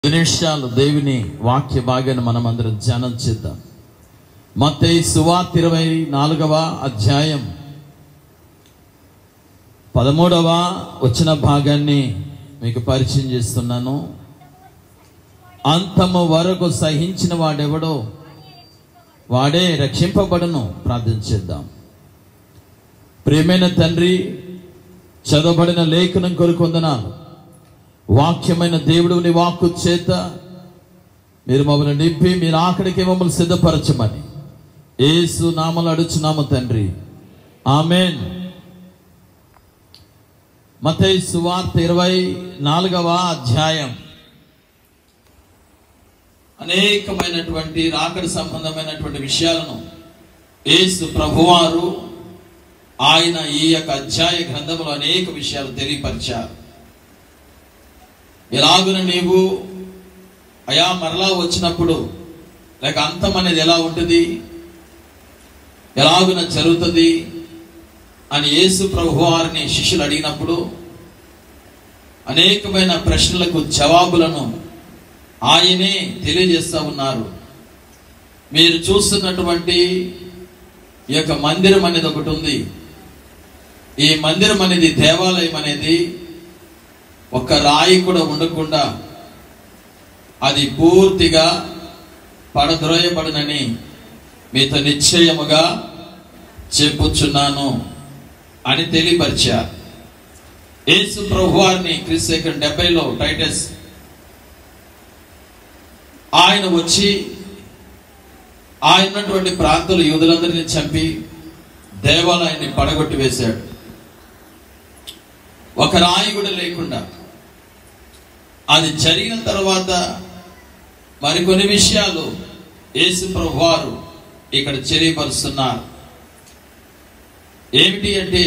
కొద్ది నిమిషాలు దేవుని వాక్య భాగాన్ని మనం అందరం ధ్యానం చేద్దాం. మత్తయి సువార్త 24వ అధ్యాయం 13వ వచన భాగాన్ని మీకు పరిచయం చేస్తున్నాను. అంతము వరకు సహించిన వాడెవడో వాడే రక్షింపబడును. ప్రార్థన చేద్దాం. ప్రియమైన తండ్రి, చదవబడిన లేఖనం కొరకు వందనాలు. వాక్యమైన దేవుడు నీ వాక్కు చేత మీరు మమ్మల్ని నింపి మీరు ఆఖరికి మమ్మల్ని సిద్ధపరచమని యేసు నామములో అడుగుచున్నాము తండ్రి, ఆమేన్. మత్తయి సువార్త 24వ అధ్యాయం అనేకమైనటువంటి రాకడ సంబంధమైనటువంటి విషయాలను యేసు ప్రభువారు ఆయన ఈ యొక్క అధ్యాయ గ్రంథంలో అనేక విషయాలు తెలియపరిచారు. ఎలాగున నీవు అయా మరలా వచ్చినప్పుడు లేక అంతం అనేది ఎలా ఉంటుంది, ఎలాగున జరుగుతుంది అని యేసు ప్రభువారిని శిష్యులు అడిగినప్పుడు అనేకమైన ప్రశ్నలకు జవాబులను ఆయనే తెలియజేస్తూ ఉన్నారు. మీరు చూస్తున్నటువంటి ఈ యొక్క మందిరం అనేది ఒకటి ఉంది. ఈ మందిరం అనేది, దేవాలయం అనేది ఒక్క రాయి కూడా ఉండకుండా అది పూర్తిగా పడద్రోయబడునని మీతో నిశ్చయముగా చెప్పుచున్నాను అని తెలియపరిచారు. యేసు ప్రభువారిని క్రీస్తు 70లో టైటస్ ఆయన వచ్చి ఆయన ఉన్నటువంటి ప్రాంతాలు యూదులందరినీ చంపి దేవాలయాన్ని పడగొట్టి వేశాడు. ఒక రాయి కూడా లేకుండా. అది జరిగిన తర్వాత మరికొన్ని విషయాలు యేసు ప్రభువారు ఇక్కడ తెలియపరుస్తున్నారు. ఏమిటి అంటే,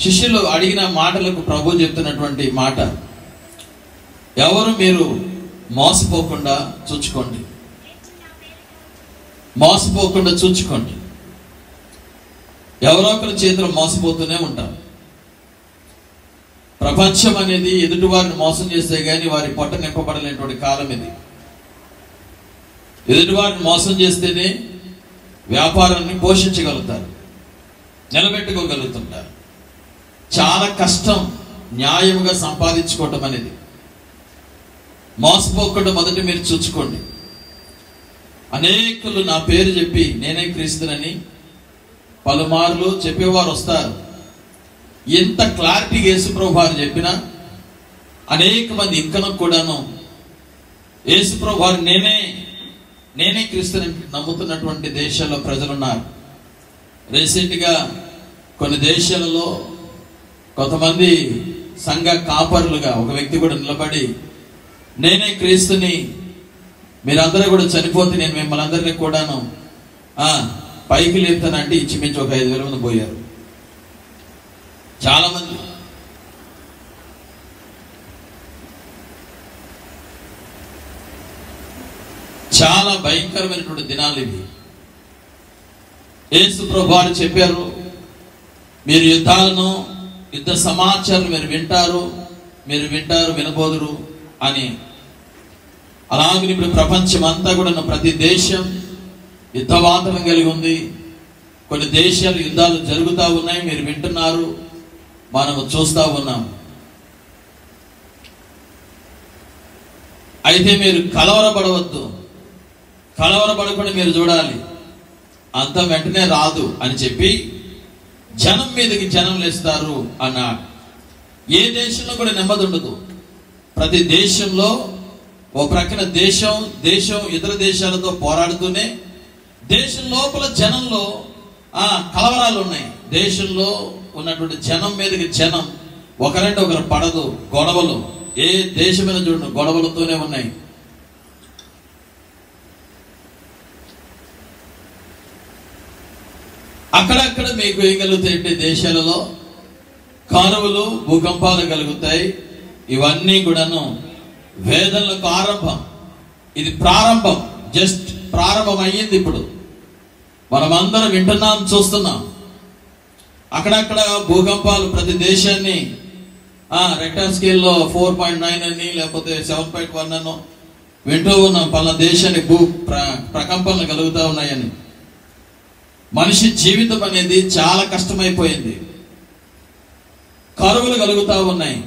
శిష్యులు అడిగిన మాటలకు ప్రభు చెప్తున్నటువంటి మాట, ఎవరు మీరు మోసపోకుండా చూచుకోండి, మోసపోకుండా చూచుకోండి. ఎవరో ఒకరి చేతిలో మోసపోతూనే ఉంటాం. ప్రపంచం అనేది ఎదుటి వారిని మోసం చేస్తే గానీ వారి పొట్ట నింపబడలేనటువంటి కాలం ఇది. ఎదుటి వారిని మోసం చేస్తేనే వ్యాపారాన్ని పోషించగలుగుతారు, నిలబెట్టుకోగలుగుతుంటారు. చాలా కష్టం న్యాయముగా సంపాదించుకోవటం అనేది. మోసపోకుండా మొదట మీరు చూసుకోండి. అనేకులు నా పేరు చెప్పి నేనే క్రీస్తునని పలుమార్లు చెప్పేవారు వస్తారు. ఎంత క్లారిటీ యేసుప్రభు వారు చెప్పినా అనేక మంది ఇంకనూ కూడాను యేసుప్రభు వారు నేనే క్రీస్తుని నమ్ముతున్నటువంటి దేశాల్లో ప్రజలు ఉన్నారు. రీసెంట్గా కొన్ని దేశాలలో కొంతమంది సంఘ కాపరులుగా ఒక వ్యక్తి కూడా నిలబడి నేనే క్రీస్తుని, మీరందరూ కూడా చనిపోతే నేను మిమ్మల్ని అందరినీ కూడాను పైకి లేపుతానంటే ఇచ్చిమించి ఒక 5,000 మంది పోయారు. చాలా మంది. చాలా భయంకరమైనటువంటి దినాలు ఇవి. యేసు ప్రభువు వారు చెప్పారు, మీరు యుద్ధ సమాచారం మీరు వింటారు వినబోదురు అని. అలాగే ఇప్పుడు ప్రపంచం అంతా కూడా ప్రతి దేశం యుద్ధ వాతావరణం కలిగి ఉంది. కొన్ని దేశాలు యుద్ధాలు జరుగుతూ ఉన్నాయి, మీరు వింటున్నారు, మనము చూస్తూ ఉన్నాం. అయితే మీరు కలవరపడవద్దు, కలవరపడకుండా మీరు చూడాలి, అంత వెంటనే రాదు అని చెప్పి జనం మీదకి జనం లేస్తారు అన్నాడు. ఏ దేశంలో కూడా నెమ్మది ఉండదు. ప్రతి దేశంలో ఓ ప్రక్కన దేశం ఇతర దేశాలతో పోరాడుతూనే దేశం లోపల జనంలో కలవరాలు ఉన్నాయి. దేశంలో ఉన్నటువంటి జనం మీదకి జనం ఒకరంటే ఒకరు పడదు. గొడవలు ఏ దేశమైనా చూడండి గొడవలతోనే ఉన్నాయి. అక్కడక్కడ మీకు ఏం కలుగుతాయంటే దేశాలలో కరువులు, భూకంపాలు కలుగుతాయి. ఇవన్నీ కూడాను వేదనలకు ఆరంభం. ఇది ప్రారంభం, జస్ట్ ప్రారంభం అయ్యింది. ఇప్పుడు మనమందరం వింటున్నాం, చూస్తున్నాం. అక్కడక్కడ భూకంపాలు ప్రతి దేశాన్ని రెక్టర్ స్కేల్లో 4.9 అని లేకపోతే 7.1 అనో వింటూ ఉన్నాం. పలానా దేశానికి ప్రకంపనలు కలుగుతూ ఉన్నాయని. మనిషి జీవితం అనేది చాలా కష్టమైపోయింది. కరువులు కలుగుతూ ఉన్నాయి,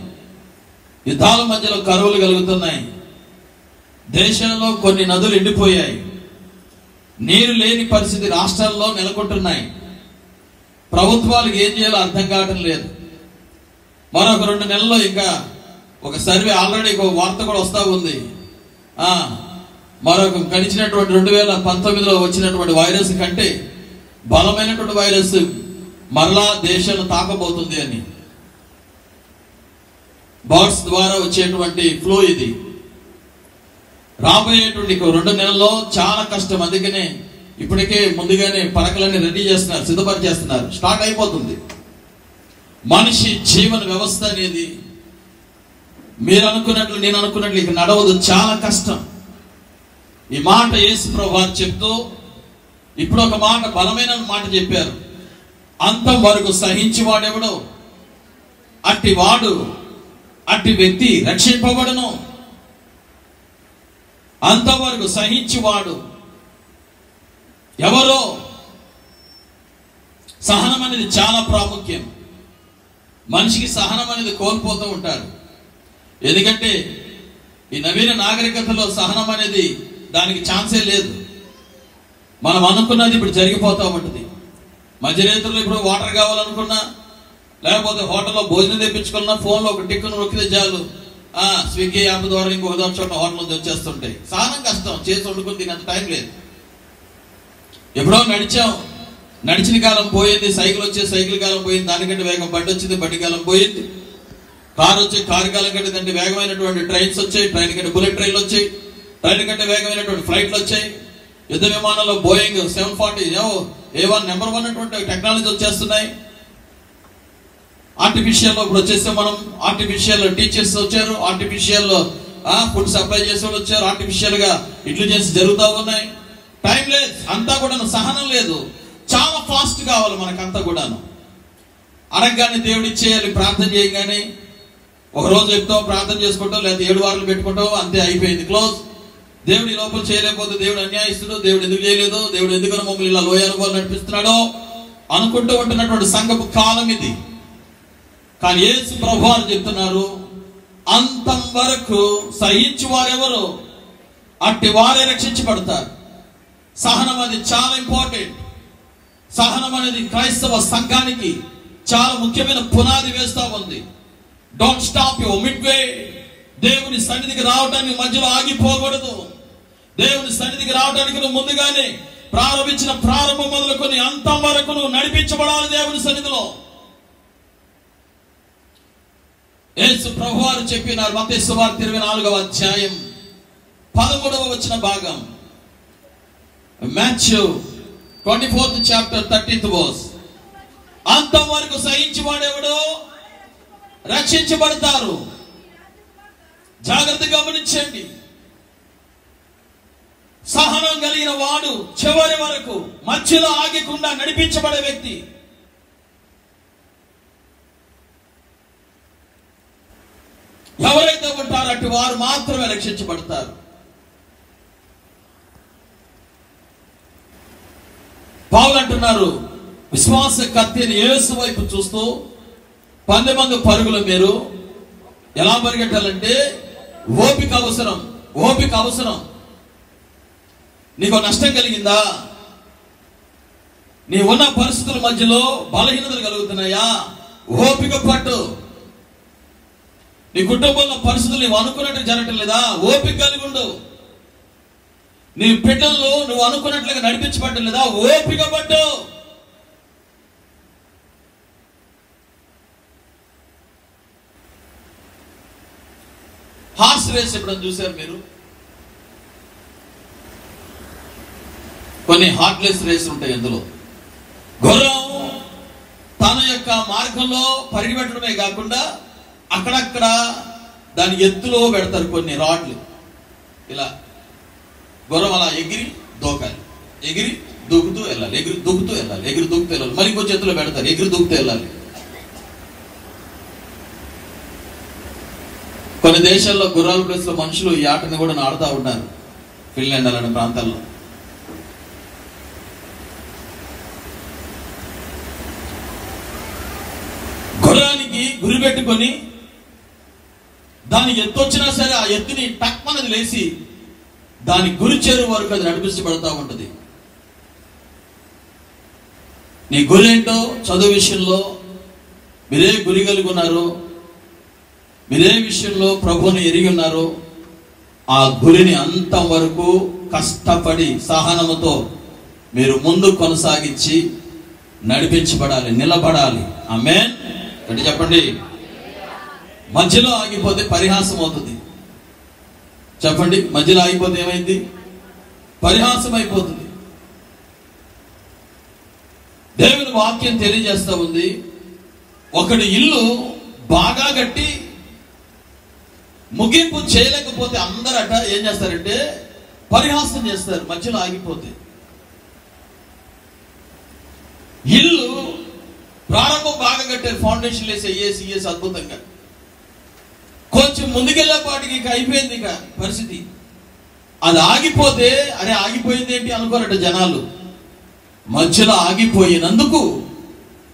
యుద్ధాల మధ్యలో కరువులు కలుగుతున్నాయి. దేశంలో కొన్ని నదులు ఎండిపోయాయి, నీరు లేని పరిస్థితి రాష్ట్రాల్లో నెలకొంటున్నాయి. ప్రభుత్వాలకు ఏం చేయాలో అర్థం కావటం లేదు. మరొక 2 నెలల్లో ఇంకా ఒక సర్వే, ఆల్రెడీ ఒక వార్త కూడా వస్తూ ఉంది. మరొక గడిచినటువంటి 2019లో వచ్చినటువంటి వైరస్ కంటే బలమైనటువంటి వైరస్ మరలా దేశాన్ని తాకబోతుంది అని. బర్డ్స్ ద్వారా వచ్చేటువంటి ఫ్లూ ఇది. రాబోయేటువంటి 2 నెలల్లో చాలా కష్టం. అందుకనే ఇప్పటికే ముందుగానే పరకలన్నీ రెడీ చేస్తున్నారు, సిద్ధపరిచేస్తున్నారు. స్టార్ట్ అయిపోతుంది. మనిషి జీవన వ్యవస్థ అనేది మీరు అనుకున్నట్లు నేను అనుకున్నట్లు ఇక నడవదు, చాలా కష్టం. ఈ మాట యేసు ప్రభువు చెప్తూ ఇప్పుడు ఒక మాట, బలమైన మాట చెప్పారు. అంతం వరకు సహించి వాడెవడో అట్టి వ్యక్తి రక్షింపబడును. అంతవరకు సహించువాడు ఎవరో. సహనం అనేది చాలా ప్రాముఖ్యం. మనిషికి సహనం అనేది కోల్పోతూ ఉంటారు. ఎందుకంటే ఈ నవీన నాగరికతలో సహనం అనేది దానికి ఛాన్సే లేదు. మనం అనుకున్నది ఇప్పుడు జరిగిపోతూ ఉంటుంది. మధ్యరేతుల్లో ఇప్పుడు వాటర్ కావాలనుకున్నా, లేకపోతే హోటల్లో భోజనం తెప్పించుకున్నా, ఫోన్లో ఒక టిక్కును నొక్కితే చాలు, స్విగ్గీ యాప్ ద్వారా ఇంకొక చోట హోటల్ నుంచి వచ్చేస్తుంటాయి. సహనం కష్టం, చేసి వండుకుని తినంత టైం లేదు. ఎప్పుడో నడిచిన కాలం పోయింది, సైకిల్ వచ్చే సైకిల్ కాలం పోయింది, దానికంటే వేగం బండి వచ్చింది, బండి కాలం పోయింది. కారు వచ్చి కారు కాలం కంటే దాంట్లో వేగమైనటువంటి ట్రైన్స్ వచ్చాయి, ట్రైన్ కంటే బుల్లెట్ ట్రైన్లు వచ్చాయి, ట్రైన్ కంటే వేగమైనటువంటి ఫ్లైట్లు వచ్చాయి. యుద్ధ విమానంలో బోయింగ్ 740 A1 నెంబర్ 1 అటువంటి టెక్నాలజీ వచ్చేస్తున్నాయి. ఆర్టిఫిషియల్ ఇప్పుడు వచ్చేస్తే మనం ఆర్టిఫిషియల్ టీచర్స్ వచ్చారు, ఆర్టిఫిషియల్ ఫుడ్ సప్లై చేసే వాళ్ళు వచ్చారు, ఆర్టిఫిషియల్ గా ఇంటెలిజెన్స్ జరుగుతూ ఉన్నాయి. టైం లేదు, అంతా కూడా సహనం లేదు, చాలా ఫాస్ట్ కావాలి మనకంతా కూడాను. అడగగానే దేవుడు ఇచ్చేయాలి, ప్రార్థన చేయగానే ఒక రోజు చెప్తాం, ప్రార్థన చేసుకుంటాం, లేదా 7 వారాలు పెట్టుకుంటాం, అంతే అయిపోయింది, క్లోజ్. దేవుడు ఈ లోపల చేయలేకపోతే దేవుడు అన్యాయిస్తుడు, దేవుడు ఎందుకు చేయలేదు, దేవుడు ఎందుకని మమ్మల్ని ఇలా లోయ అనుభవాలు నడిపిస్తున్నాడో అనుకుంటూ ఉంటున్నటువంటి సంఘపు కాలం ఇది. కానీ యేసు ప్రభువు చెప్తున్నారు, అంతం వరకు సహించు వారెవరో అట్టి వారే రక్షించబడతారు. సహనం అనేది చాలా ఇంపార్టెంట్. సహనం అనేది క్రైస్తవ సంఘానికి చాలా ముఖ్యమైన పునాది వేస్తా ఉంది. Don't stop your midway. దేవుని సన్నిధికి రావడానికి మధ్యలో ఆగిపోకూడదు. దేవుని సన్నిధికి రావడానికి నువ్వు ముందుగానే ప్రారంభించిన ప్రారంభం మొదలుకొని అంతం వరకు నువ్వు నడిపించబడాలి దేవుని సన్నిధిలో. యేసు ప్రభువారు చెప్పినారు, మత్తయి సువార్త 24వ అధ్యాయం 13వ వచన భాగం, Matthew 24th chapter 13th verse. అంతం వరకు సహించి వాడెవడో రక్షించబడతారు. జాగ్రత్తగా గమనించండి. సహనం కలిగిన వాడు చివరి వరకు మధ్యలో ఆగకుండా నడిపించబడే వ్యక్తి. ఎవరైతే ఉంటారో అటు వారు మాత్రమే రక్షించబడతారు. పౌలు అంటున్నారు, విశ్వాస కత్తిని యేసు వైపు చూస్తూ 10 మంది పరుగులు మీరు ఎలా పరిగెట్టాలంటే ఓపిక అవసరం. ఓపిక అవసరం. నీకు నష్టం కలిగిందా? నీ ఉన్న పరిస్థితుల మధ్యలో బలహీనతలు కలుగుతున్నాయా? ఓపిక పట్టు. నీ కుటుంబంలో పరిస్థితులు నువ్వు అనుకున్నట్టు జరగటం లేదా? ఓపిక కలిగి ఉండు. నీ బిడ్డల్లో నువ్వు అనుకున్నట్లుగా నడిపించబడటం లేదా? ఓపిక పట్టు. హార్స్ రేస్ ఎప్పుడైనా చూశారు మీరు? కొన్ని హార్ట్లెస్ రేస్ ఉంటాయి. అందులో గుర్రం తన యొక్క మార్గంలో పరిగెట్టడమే కాకుండా అక్కడక్కడ దాని ఎత్తులో పెడతారు కొన్ని రాడ్లు. ఇలా గుర్రం అలా ఎగిరి దూకాలి, ఎగిరి దూకుతూ వెళ్ళాలి, ఎగిరి దూకుతూ వెళ్ళాలి, ఎగిరి దూకుతూ వెళ్ళాలి. మరి ఇంకో చేతిలో పెడతారు, ఎగిరి దూకుతూ వెళ్ళాలి. కొన్ని దేశాల్లో గుర్రాల ప్లేస్లో మనుషులు ఈ ఆటని కూడా ఆడుతూ ఉన్నారు, ఫిన్లాండ్ అలాంటి ప్రాంతాల్లో. గుర్రానికి గురి పెట్టుకొని దాని ఎత్తు వచ్చినా సరే ఆ ఎత్తుని టక్మనది లేచి దాని గురి చేరు వరకు అది నడిపించబడతా ఉంటుంది. నీ గురి ఏంటో చదువు విషయంలో మీరే గురి కలిగి ఉన్నారు, మీరే విషయంలో ప్రభువుని ఎరిగి ఉన్నారు, ఆ గురిని అంతం వరకు కష్టపడి సహనముతో మీరు ముందు కొనసాగించి నడిపించబడాలి, నిలబడాలి. ఆమేన్ అంటే చెప్పండి. మధ్యలో ఆగిపోతే పరిహాసం అవుతుంది. చెప్పండి, మధ్యలో ఆగిపోతే ఏమైంది? పరిహాసం అయిపోతుంది. దేవుని వాక్యం తెలియజేస్తా ఉంది, ఒకటి ఇల్లు బాగా కట్టి ముగింపు చేయలేకపోతే అందరట ఏం చేస్తారంటే పరిహాసం చేస్తారు మధ్యలో ఆగిపోతే. ఇల్లు ప్రారంభం బాగా కట్టారు, ఫౌండేషన్ వేసి అద్భుతంగా, కొంచెం ముందుకెళ్ళేపాటికి ఇక అయిపోయింది ఇక పరిస్థితి. అది ఆగిపోతే అరే ఆగిపోయింది ఏంటి అనుకోరట జనాలు. మధ్యలో ఆగిపోయినందుకు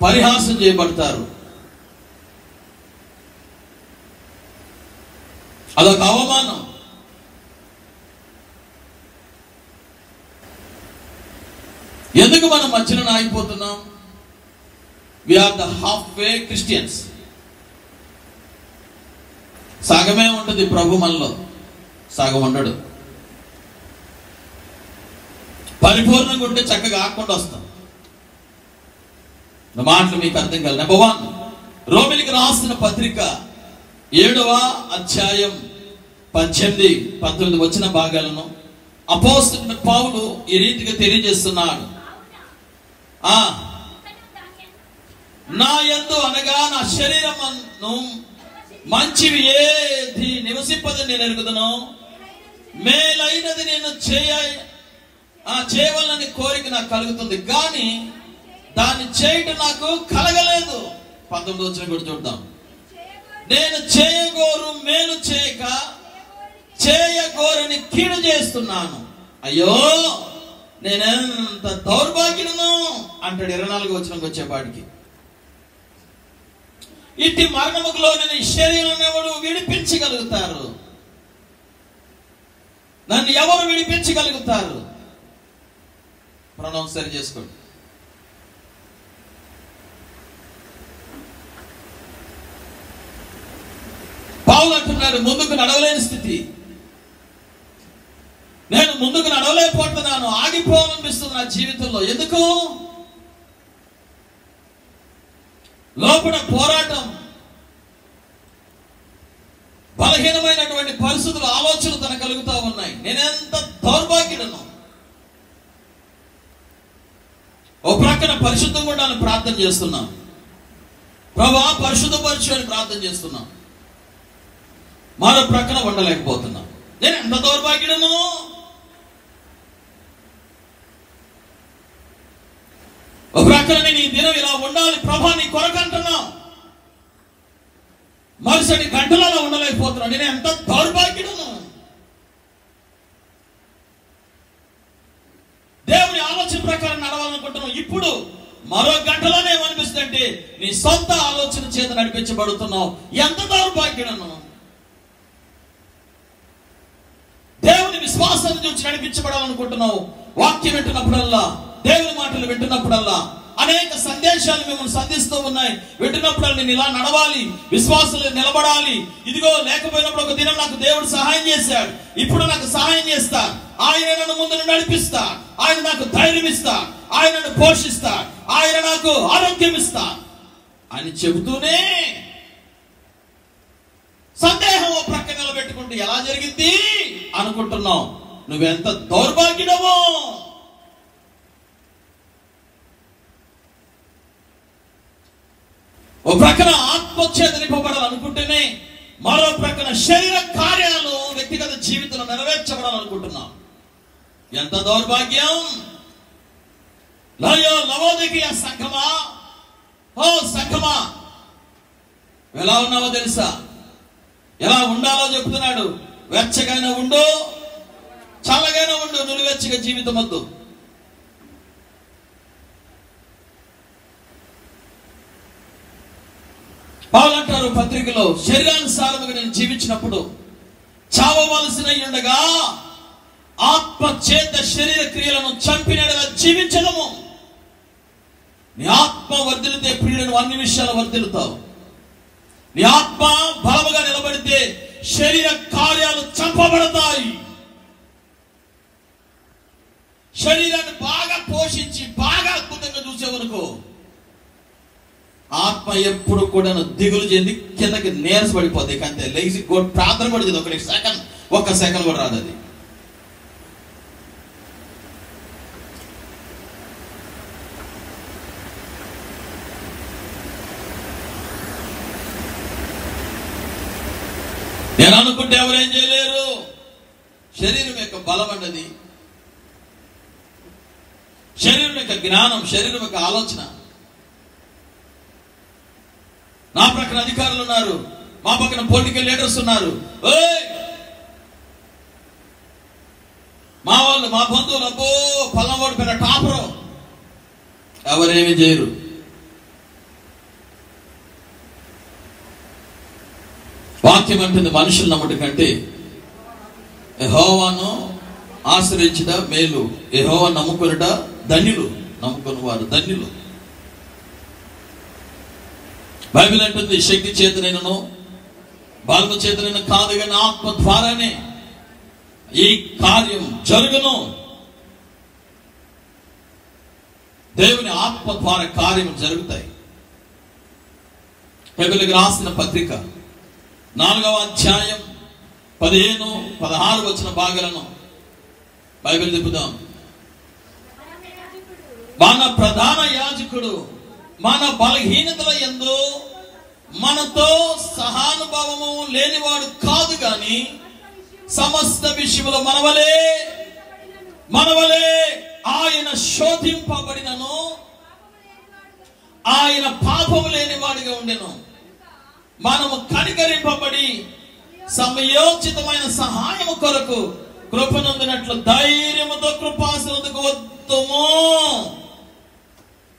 పరిహాసం చేయబడతారు. అదొక అవమానం. ఎందుకు మనం మధ్యలో ఆగిపోతున్నాం? We are the half way Christians. సగమే ఉంటుంది ప్రభు మనలో, సగం ఉండడు. పరిపూర్ణంగా ఉంటే చక్కగా ఆకుండా వస్తాం. మాటలు మీకు అర్థం కాదు. నెంబర్ 1, రోమిలికి రాసిన పత్రిక 7వ అధ్యాయం 18, 19 వచ్చిన భాగాలను అపోస్తలుడైన పౌలు ఈ రీతిగా తెలియజేస్తున్నాడు. నా యందు అనగా నా శరీరమును మంచివి ఏది నివసింపదని నేను ఎరుగుదును, మేలైనది నేను చేయవలనని కోరిక నాకు కలుగుతుంది, కానీ దాన్ని చేయటం నాకు కలగలేదు. 19 వచ్చిన కూడా చూద్దాం. నేను చేయగోరు మేలు చేయక చేయగోరని కీడు చేస్తున్నాను, అయ్యో నేనెంత దౌర్భాగ్యులను అంటాడు 24 వచ్చినకి వచ్చేపాటికి. ఇట్టి మరణములో నేను ఈ శరీరం ఎవరు విడిపించగలుగుతారు? నన్ను ఎవరు విడిపించగలుగుతారు? ప్రొనౌన్స్ సరి చేసుకోండి. పౌలు అంటున్నాడు, ముందుకు నడవలేని స్థితి, నేను ముందుకు నడవలేకపోతున్నాను, ఆగిపోవాలనిపిస్తుంది నా జీవితంలో. ఎందుకు? లోపల పోరాటం, బలహీనమైనటువంటి పరిస్థితులు, ఆలోచనలు తనకు కలుగుతూ ఉన్నాయి. నేనెంత దౌర్భాగ్యుడను. ఓ ప్రక్కన పరిశుద్ధంగా ఉండాలని ప్రార్థన చేస్తున్నాం, ప్రభా పరిశుద్ధపరచు అని ప్రార్థన చేస్తున్నాం, మరో ప్రక్కన ఉండలేకపోతున్నాం. నేను ఎంత దౌర్భాగ్యుడను. ఒక ప్రక్కన నేను ఈ దినం ఇలా ఉండాలి ప్రభా నీ కొరకు అంటున్నాం, మరుసటి గంటలలో ఉండలేకపోతున్నాను. నేను ఎంత దౌర్భాగ్యుడను. దేవుని ఆలోచన ప్రకారం నడవాలనుకుంటున్నాం. ఇప్పుడు మరో గంటలోనే ఏమనిపిస్తుంది అంటే నీ సొంత ఆలోచన చేత నడిపించబడుతున్నావు. ఎంత దౌర్భాగ్యుడను. దేవుని విశ్వాసాన్ని చూసి నడిపించబడాలనుకుంటున్నావు. వాక్యం వింటున్నప్పుడల్లా, దేవుని మాటలు వింటున్నప్పుడల్లా అనేక సందేశాలు మిమ్మల్ని సంధిస్తూ ఉన్నాయి. వింటున్నప్పుడు నేను ఇలా నడవాలి, విశ్వాసంలో నిలబడాలి. ఇదిగో లేకపోయినప్పుడు ఒక దినం నాకు దేవుడు సహాయం చేశాడు, ఇప్పుడు నాకు సహాయం చేస్తా, ఆయన నన్ను ముందు నడిపిస్తా, ఆయన నాకు ధైర్యం ఇస్తా, ఆయన నన్ను పోషిస్తా, ఆయన నాకు ఆరోగ్యం ఇస్తా అని చెబుతూనే సందేహం ఓ ప్రక్క నిలబెట్టుకుంటూ ఎలా జరిగింది అనుకుంటున్నావు. నువ్వెంత దౌర్భాగ్యుడవో. ఓ ప్రక్కన ఆత్మోచ్ఛేద నింపబడాలనుకుంటేనే మరో ప్రక్కన శరీర కార్యాలు వ్యక్తిగత జీవితంలో నెరవేర్చబడాలనుకుంటున్నాం. ఎంత దౌర్భాగ్యం. లవోదికీయ సంఘమా, ఓ సంఘమా ఎలా ఉన్నావో తెలుసా? ఎలా ఉండాలో చెప్తున్నాడు. వెచ్చగానే ఉండు, చల్లగానే ఉండు, నులివెచ్చగా జీవితం వద్దు. పౌలు అంటారు పత్రికలో, శరీరానుసారముగా నేను జీవించినప్పుడు చావవలసిన ఉండగా ఆత్మ చేత శరీర క్రియలను చంపినట్టుగా జీవించడము. నీ ఆత్మ వర్ధిల్లితే ప్రియులను అన్ని విషయాలు వర్ధిల్లుతావు. నీ ఆత్మ బలముగా నిలబడితే శరీర కార్యాలు చంపబడతాయి. శరీరాన్ని బాగా పోషించి బాగా అద్భుతంగా చూసేవనుకో, ఆత్మ ఎప్పుడు కూడా దిగులు చెంది కిందకి నీరసపడిపోతాయి. అంతే, లేచి ప్రార్థన కూడా చేయదు. ఒక్క సెకండ్ కూడా రాదు అది. నేను అనుకుంటే ఎవరేం చేయలేరు. శరీరం యొక్క బలం అన్నది, శరీరం యొక్క జ్ఞానం, శరీరం యొక్క ఆలోచన. నా ప్రక్కన అధికారులు ఉన్నారు, మా పక్కన పొలిటికల్ లీడర్స్ ఉన్నారు, మా వాళ్ళు, మా బంధువులు, అబ్బో పల్లవాడు పెద్ద టాపరు, ఎవరేమి చేయరు. వాక్యం అంటుంది, మనుషులు నమ్మటి కంటే యెహోవాను ఆశ్రయించుట మేలు, యెహోవాను నమ్ముకొనుట ధన్యులు. నమ్ముకుని వారు ధన్యులు. బైబిల్ అంటుంది, శక్తి చేతనైనను బలము చేతనైన కాదు కానీ ఆత్మ ద్వారానే ఈ కార్యం జరుగును. దేవుని ఆత్మ ద్వారా కార్యం జరుగుతాయి. హెబ్రీయులకు రాసిన పత్రిక 4వ అధ్యాయం 15, 16 వచ్చిన భాగాలను బైబిల్ తిప్పుదాం. మన ప్రధాన యాజకుడు మన బలహీనతల యందు మనతో సహానుభావము లేనివాడు కాదు గాని సమస్త విషయములో మనవలే ఆయన శోధింపబడినను ఆయన పాపము లేనివాడిగా ఉండెను. మనము కనికరింపబడి సమయోచితమైన సహాయము కొరకు కృపనందునట్లు ధైర్యముతో కృపాసనకు వద్దుము.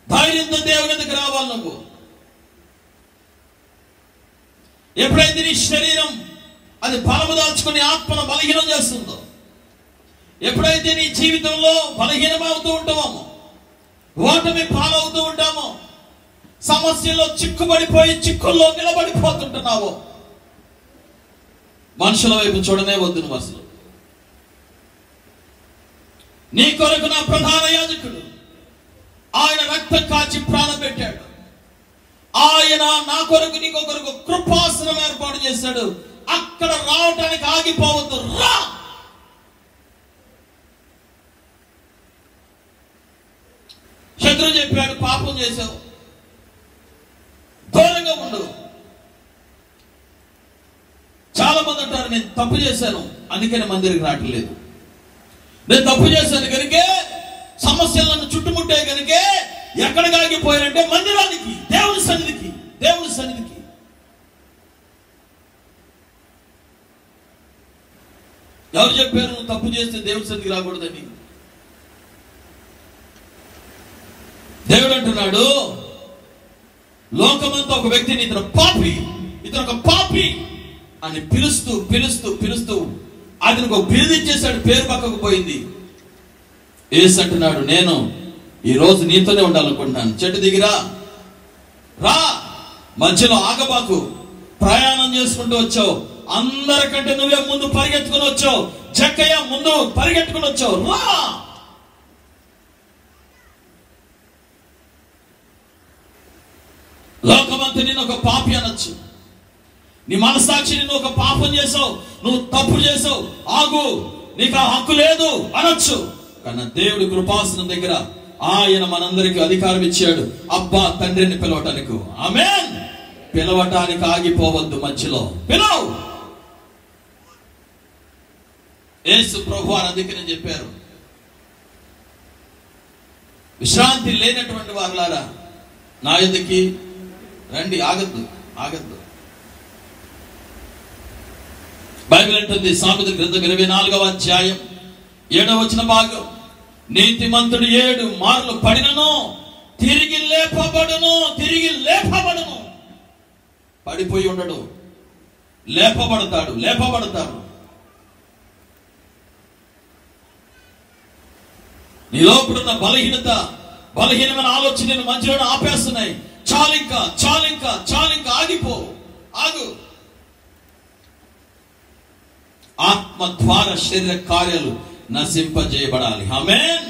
ధైర్యంతో దేవుని దగ్గర రావాలి. నువ్వు ఎప్పుడైతే నీ శరీరం అది బలము దాల్చుకుని ఆత్మను బలహీనం చేస్తుందో, ఎప్పుడైతే నీ జీవితంలో బలహీనమవుతూ ఉంటామో, ఓటమి పాలవుతూ ఉంటామో, సమస్యల్లో చిక్కుబడిపోయి చిక్కుల్లో నిలబడిపోతుంటున్నావో, మనుషుల వైపు చూడనే వద్దు నువ్వు. అసలు నీ కొరకు నా ప్రధాన యాజకుడు, ఆయన రక్తం కాచి ప్రాణం పెట్టాడు. ఆయన నా కొరకు నీకు కొరకు కృపాసనం ఏర్పాటు చేశాడు. అక్కడ రావటానికి ఆగిపోవద్దు, రా. శత్రువు చెప్పాడు, పాపం చేశావు, దూరంగా ఉండు. చాలా మంది అంటారు, నేను తప్పు చేశాను అందుకని మందిరికి రావట్లేదు, నేను తప్పు చేశాను కనుకే సమస్యలు నన్ను చుట్టుముట్టే కనుకే ఎక్కడికి ఆగిపోయారంటే మందిరానికి, దేవుని సన్నిధికి. ఎవరు చెప్పారు నువ్వు తప్పు చేస్తే దేవుని సన్నిధికి రాకూడదని? దేవుడు అంటున్నాడు, లోకమంతా ఒక వ్యక్తిని ఇతను ఒక పాపి అని పిలుస్తూ అతనికి ఒక బిరుదిచ్చేశాడు. పేరు పక్కకు పోయింది. యేసు అంటున్నాడు, నేను ఈ రోజు నీతోనే ఉండాలనుకుంటున్నాను. చెట్టు దిగిరా, రా, మధ్యలో ఆగబాకు. ప్రయాణం చేసుకుంటూ వచ్చావు, అందరికంటే నువ్వే ముందు పరిగెత్తుకుని వచ్చావు. జక్కయ్య ముందు పరిగెత్తుకుని వచ్చావు, రా. లోకమంతా నిన్ను ఒక పాపి అనొచ్చు, నీ మనసాక్షి నిన్ను ఒక పాపం చేసావు, నువ్వు తప్పు చేసావు, ఆగు, నీకు ఆ హక్కు లేదు అనొచ్చు. కానీ దేవుడి కృపాసనం దగ్గర ఆయన మనందరికీ అధికారం ఇచ్చాడు, అబ్బా తండ్రిని పిలవటానికి. ఆమేన్. పిలవటానికి ఆగిపోవద్దు, మధ్యలో పిలవు. యేసు ప్రభు అని అందుకనే చెప్పారు, విశ్రాంతి లేనటువంటి వారులారా నా యొద్దకి రండి. ఆగద్దు. బైబిల్ అంటుంది సామెతల గ్రంథం 24వ అధ్యాయం 7వ వచన భాగం, నీతిమంతుడు 7 మార్లు పడినను తిరిగి లేపబడును. తిరిగి లేపబడును. పడిపోయి ఉండడు, లేపబడతాడు. నీ లోపడున్న బలహీనమైన ఆలోచనలు మధ్యలో ఆపేస్తున్నాయి. చాలింకా ఆగు. ఆత్మ ద్వారా శరీర కార్యాలు నశింపజేయబడాలి. ఆమేన్.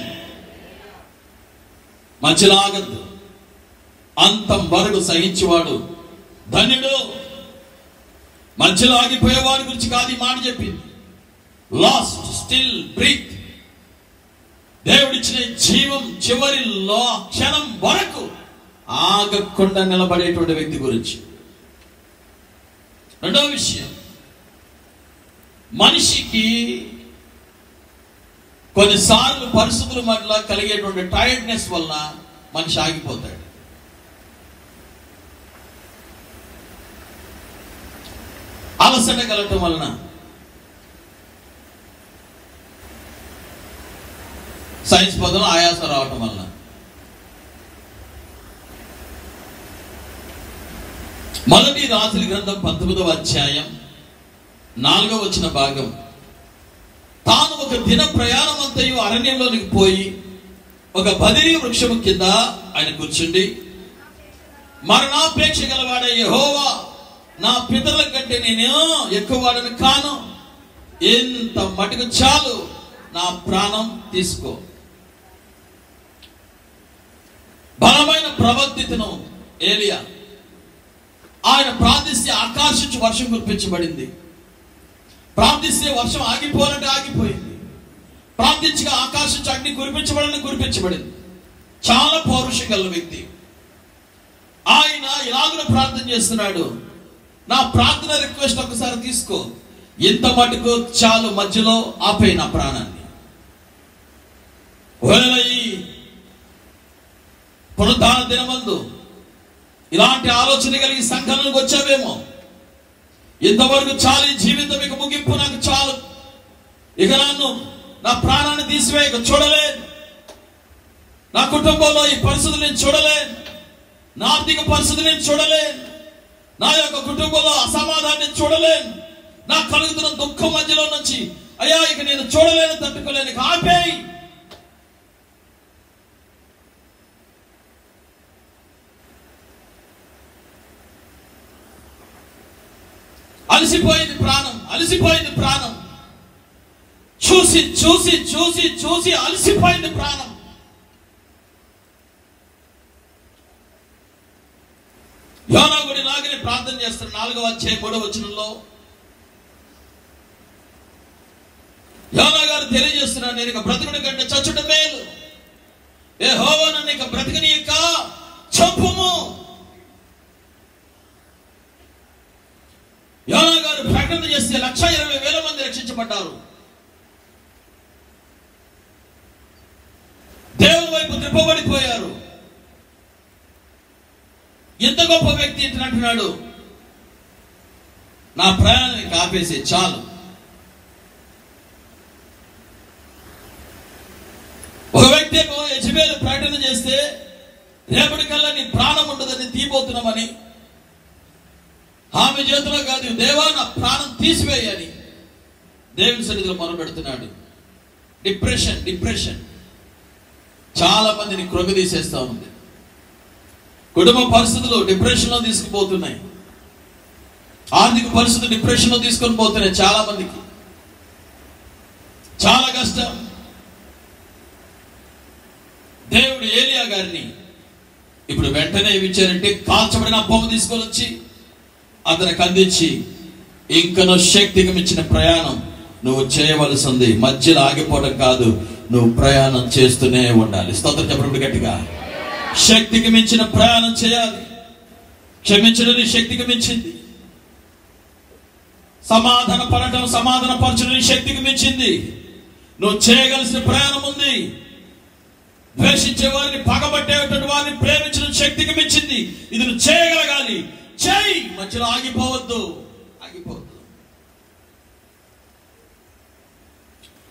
మధ్యలో ఆగద్దు. అంతం వరకు సహించేవాడు ధన్యుడు. మధ్యలో ఆగిపోయేవాడి గురించి కాదు ఈ మాట చెప్పింది. Last still breath. దేవుడిచ్చిన జీవం చివరిలో క్షణం వరకు ఆగకుండా నిలబడేటువంటి వ్యక్తి గురించి. రెండవ విషయం, మనిషికి కొన్నిసార్లు పరిస్థితుల మధ్య కలిగేటువంటి టైర్డ్నెస్ వలన మనిషి ఆగిపోతాడు. అలసట కలగటం వలన, సైన్స్ పదం ఆయాసం రావటం వలన. మొదటి రాజుల గ్రంథం 19వ అధ్యాయం 4వ వచన భాగం, తాను ఒక దిన ప్రయాణం అంతయు అరణ్యంలోనికి పోయి ఒక బదిరీ వృక్షము కింద ఆయన కూర్చుండి, మరణాపేక్ష గలవాడే యెహోవా, నా పితరుల కంటే నేను ఎక్కువ వాడని కాను, ఎంత మటుకు చాలు, నా ప్రాణం తీసుకో. బలమైన ప్రవక్తను ఏలియా, ఆయన ప్రార్థిస్తే ఆకాశించి వర్షం కురిపించబడింది. ప్రార్థిస్తే వర్షం ఆగిపోవాలంటే ఆగిపోయింది. ప్రార్థించగా ఆకాశించి అగ్ని కురిపించబడింది. చాలా పౌరుషం గల వ్యక్తి. ఆయన ఇలాగ ప్రార్థన చేస్తున్నాడు, నా ప్రార్థన రిక్వెస్ట్ ఒకసారి తీసుకో, ఇంత మటుకు చాలు, మధ్యలో ఆపే నా ప్రాణాన్ని. ఒకవేళ ఈ పునరుద్ధాన దినమందు ఇలాంటి ఆలోచన కలిగి సంఘాలకు వచ్చావేమో, ఇంతవరకు చాలు, ఈ జీవితం ఇక ముగింపు, నాకు చాలు, ఇక నా ప్రాణాన్ని తీసివే, ఇక చూడలేను, నా కుటుంబంలో ఈ పరిస్థితులు నేను చూడలేను, నా ఆర్థిక పరిస్థితులు నేను చూడలేను, నా యొక్క కుటుంబంలో అసమాధాన్ని చూడలేను, నాకు కలుగుతున్న దుఃఖం మధ్యలో నుంచి అయ్యా ఇక నేను చూడలేను, తట్టుకోలేను, ఇక ఆపేయి. అలసిపోయింది ప్రాణం. చూసి అలసిపోయింది ప్రాణం. యోనా కూడా ఇలాగనే ప్రార్థన చేస్తారు. 4వ అధ్యాయం 3వ వచనంలో యోనా గారు తెలియజేస్తున్నారు, నేను ఇక బ్రతుకుడి కంటే చచ్చుట మేలు, యెహోవా నన్ను ఇక బ్రతకనీయక చంపుము. యోనా గారు ప్రకటన చేస్తే 1,20,000 మంది రక్షించబడ్డారు. దేవుని వైపు త్రిప్పబడిపోయారు. ఎంత గొప్ప వ్యక్తి అంటున్నాడు, నా ప్రయాణానికి ఆపేసి చాలు. ఒక వ్యక్తి యెజబెలు ప్రకటన చేస్తే రేపటికల్లా నీ ప్రాణం ఉండదని తీయబోతున్నామని, ఆమె చేతిలో కాదు, దేవా నా ప్రాణం తీసివేయని దేవుని సన్నిధిలో మొరపెడుతున్నాడు. డిప్రెషన్ చాలా మందిని కృంగదీసేస్తా ఉంది. కుటుంబ పరిస్థితులు డిప్రెషన్ లో తీసుకుపోతున్నాయి. ఆర్థిక పరిస్థితులు డిప్రెషన్ లో తీసుకొని పోతున్నాయి. చాలా మందికి చాలా కష్టం. దేవుడు ఏలియా గారిని ఇప్పుడు వెంటనే ఇచ్చారంటే కాల్చబడిన బొమ్మ తీసుకొని వచ్చి అతనికి అందించి, ఇంకనో శక్తికి మించిన ప్రయాణం నువ్వు చేయవలసింది, మధ్యలో ఆగిపోవడం కాదు, నువ్వు ప్రయాణం చేస్తూనే ఉండాలి. స్తోత్రం చెప్పడం గట్టిగా. శక్తికి మించిన ప్రయాణం చేయాలి. క్షమించడం శక్తికి మించింది. సమాధానపరచడం శక్తికి మించింది. నువ్వు చేయగలిసిన ప్రయాణం ఉంది. ద్వేషించే వారిని, పగబట్టేటువంటి వారిని ప్రేమించడం శక్తికి మించింది. ఇది నువ్వు చేయగలగాలి. చేయి, మధ్యలో ఆగిపోవద్దు.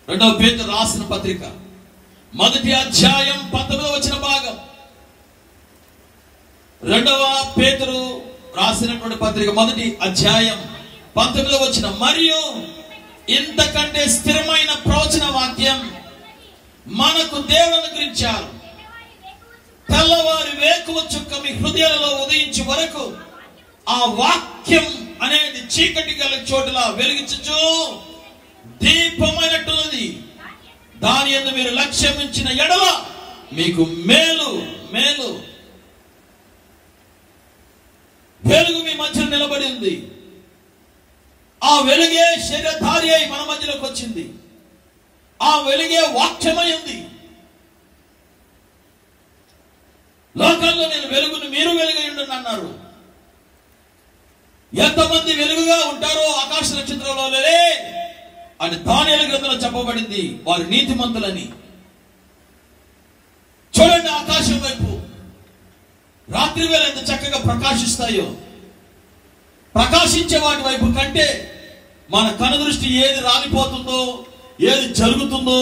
రెండవ పేతురు రాసిన పత్రిక మొదటి అధ్యాయం 19వ వచన భాగం. రెండవ పేతురు రాసినటువంటి పత్రిక మొదటి అధ్యాయం 19వ వచనం. మరియు ఇంతకంటే స్థిరమైన ప్రవచన వాక్యం మనకు దేవుడు అనుగ్రహించారు. తెల్లవారి వేకువ చుక్క మీ హృదయాలలో ఉదయించే వరకు ఆ వాక్యం అనేది చీకటి గల చోటులా వెలిగించుచు దీపమైనట్టున్నది. దాని యందు మీరు లక్ష్యం ఉంచిన ఎడల మీకు మేలు మేలు. వెలుగు మీ మధ్యలో నిలబడి ఉంది. ఆ వెలుగే శరీరధారి అయి మన మధ్యలోకి వచ్చింది. ఆ వెలుగే వాక్యమై ఉంది. లోకంలో నేను వెలుగును, మీరు వెలుగై ఉండండి అన్నారు. ఎంతమంది వెలుగుగా ఉంటారో ఆకాశ నక్షత్రంలో అని దానియేలు గ్రంథంలో చెప్పబడింది. వారు నీతిమంతులని. చూడండి ఆకాశం వైపు, రాత్రి వేళ ఎంత చక్కగా ప్రకాశిస్తాయో. ప్రకాశించే వాటి వైపు కంటే మన కనుదృష్టి ఏది రాలిపోతుందో, ఏది జరుగుతుందో,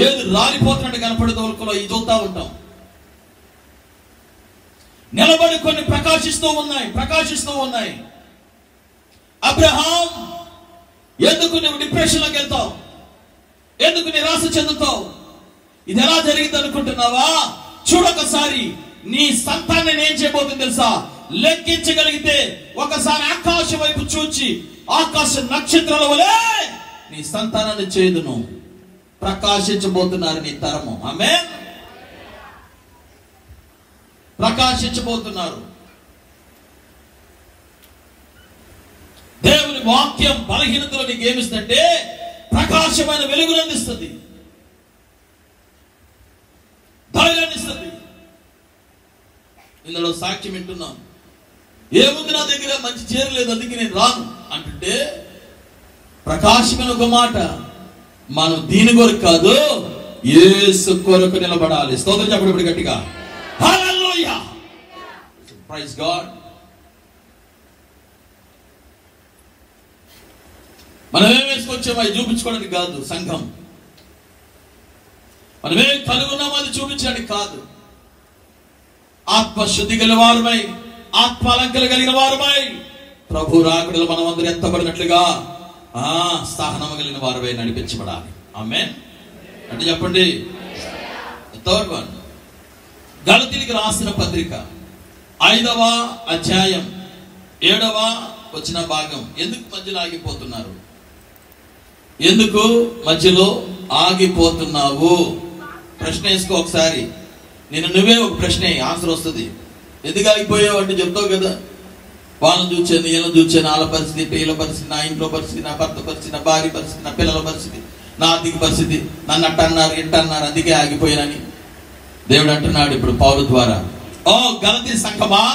ఏది రాలిపోతున్నట్టు కనపడేదో ఇది చూస్తూ ఉంటాం. నిలబడి కొన్ని ప్రకాశిస్తూ ఉన్నాయి. అబ్రహాం, ఎందుకు నువ్వు డిప్రెషన్లోకి వెళ్తావు? ఎందుకు నిరాశ చెందుతావు? ఇది ఎలా జరిగింది అనుకుంటున్నావా? చూడొకసారి నీ సంతానాన్ని ఏం చేయబోతుంది తెలుసా? లెక్కించగలిగితే ఒకసారి ఆకాశం వైపు చూచి ఆకాశ నక్షత్రాల వలె నీ సంతానాన్ని చేదును. ప్రకాశించబోతున్నారు నీ తరము. ఆమేన్. ప్రకాశించబోతున్నారు. దేవుని వాక్యం బలహీనతలో నీకు ఏమిస్తుందంటే ప్రకాశమైన వెలుగును అందిస్తుంది, ధైర్యాన్ని ఇస్తుంది. ఇందులో సాక్ష్యం వింటున్నాం. ఏముంది నా దగ్గర, మంచి చేరలేదు అందుకే నేను రాను అంటుంటే ప్రకాశమైన ఒక మాట, మనం దీని కొరకు కాదు యేసు కొరకు నిలబడాలి. స్తోత్రం చెప్పండి గట్టిగా. హల్లెలూయా, ప్రైజ్ గాడ్. మనం ఏం వేసుకొచ్చామో అది చూపించుకోవడానికి కాదు సంఘం. మనమేం కలుగున్నామో అది చూపించడానికి కాదు. ఆత్మశుద్ధి కలిగిన వారమై, ఆత్మాలంకలు కలిగిన వారమై ప్రభు రాకడలో మనం అందరూ ఎత్తబడినట్లుగా సహనము కలిగిన వారమై నడిపించబడాలి. ఆమేన్ అంటే చెప్పండి. థర్డ్ వన్, గలతీయులకు రాసిన పత్రిక 5వ అధ్యాయం 7వ వచన భాగం. ఎందుకు మధ్యలో ఆగిపోతున్నారు? ఎందుకు మధ్యలో ఆగిపోతున్నావు? ప్రశ్న వేసుకో ఒకసారి. నువ్వే ఒక ప్రశ్న, ఆన్సర్ వస్తుంది. ఎందుకు ఆగిపోయావు అంటే చెప్తావు కదా. వాళ్ళని చూచాను, వీళ్ళని చూచాను, వాళ్ళ పరిస్థితి, వీళ్ళ పరిస్థితి, నా ఇంట్లో పరిస్థితి, నా భర్త పరిస్థితి, నా భార్య పరిస్థితి, నా పిల్లల పరిస్థితి, నా ఆర్థిక పరిస్థితి, నన్ను అట్టన్నారు ఇంటన్నారు అందుకే ఆగిపోయానని దేవుడు అంటున్నాడు ఇప్పుడు పౌలు ద్వారా. ఓ గలతీ సంఘమా,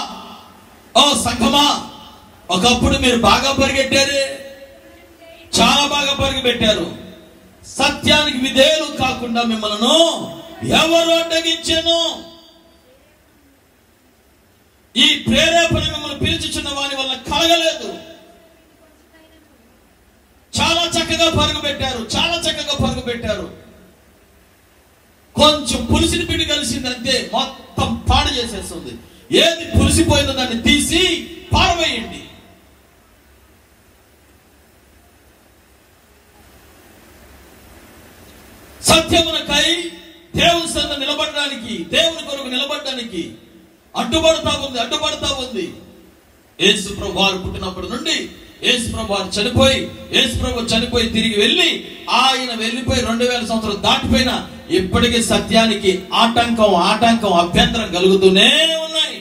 ఓ సంఘమా, ఒకప్పుడు మీరు బాగా పరిగెట్టారే, చాలా బాగా పరిగెట్టారు. సత్యానికి విధేయులు కాకుండా మిమ్మల్ని ఎవరు అడ్డగించాను? ఈ ప్రేరేపణ మిమ్మల్ని పిలుచుచున్న వాని వల్ల కలగలేదు. చాలా చక్కగా పరుగు పెట్టారు. కొంచెం పులిసిని పిండి కలిసిందంటే మొత్తం పాడు చేసేస్తుంది. ఏది పులిసిపోయిందో దాన్ని తీసి పారవేయండి. సత్యమునకై దేవుని సన్నిధిలో నిలబడడానికి, దేవుని కొరకు నిలబడడానికి అడ్డుపడతా ఉంది. యేసు ప్రభు వారు పుట్టినప్పటి నుండి యేసు ప్రభు వారు చనిపోయి తిరిగి వెళ్ళి ఆయన వెళ్ళిపోయి 2000 సంవత్సరాలు దాటిపోయిన ఇప్పటికీ సత్యానికి ఆటంకం అభ్యంతరం కలుగుతూనే ఉన్నాయి.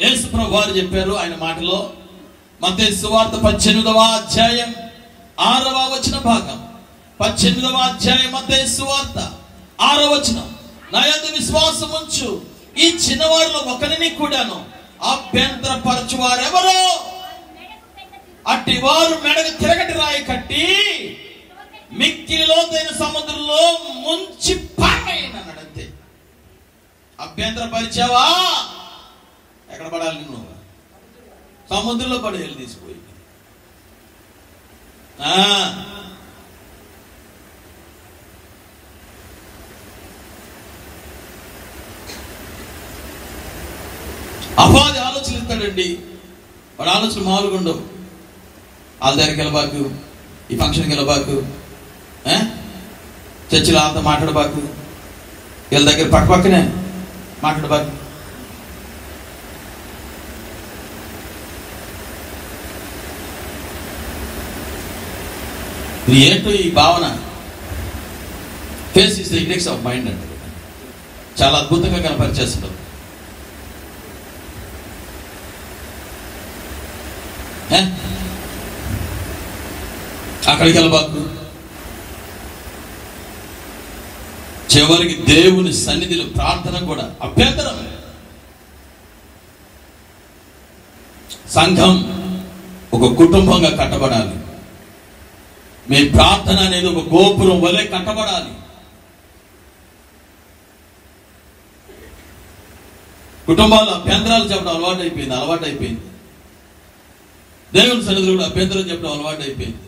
యేసు ప్రభు వారు చెప్పారు ఆయన మాటలో, మత్తయి సువార్త 18వ అధ్యాయం 6వ వచన భాగం. 18వ అధ్యాయం మత్తయి సువార్త 6వ వచనం. నా యందు విశ్వాసం ఉంచు ఈ చిన్నవారిలో ఒకరిని కూడాను అభ్యంతరపరచు వారెవరో అట్టి వారు మెడకు తిరగటి రాయి కట్టి మిక్కిలి లోతైన సముద్రంలో ముంచి పారేయనన్నాడు. అంతే. అభ్యంతరపరిచావా ఎక్కడ పడాలి? నువ్వు సముద్రంలో పడేయాలి తీసుకుపోయి. అపాది ఆలోచనలు ఇస్తాడండి. వాడు ఆలోచన మామూలుగా ఉండవు. వాళ్ళ దగ్గరికి వెళ్ళబాకు, ఈ ఫంక్షన్కి వెళ్ళబాకు, చర్చిలో అంతా మాట్లాడబాకు, వీళ్ళ దగ్గర పక్కనే మాట్లాడబాకు. ఇది ఏంటో ఈ భావన. Face is the index of mind అంటే చాలా అద్భుతంగా కనపరిచేస్తాడు. అక్కడికి వెళ్ళబాకు. చివరికి దేవుని సన్నిధిలో ప్రార్థన కూడా అభ్యంతరం. సంఘం ఒక కుటుంబంగా కట్టబడాలి. మీ ప్రార్థన అనేది ఒక గోపురం వలె కట్టబడాలి. కుటుంబాలు అభ్యంతరాలు చెప్పడం అలవాటైపోయింది. దేవుని సన్నిధిలో కూడా అభ్యంతరం చెప్పడం అలవాటైపోయింది.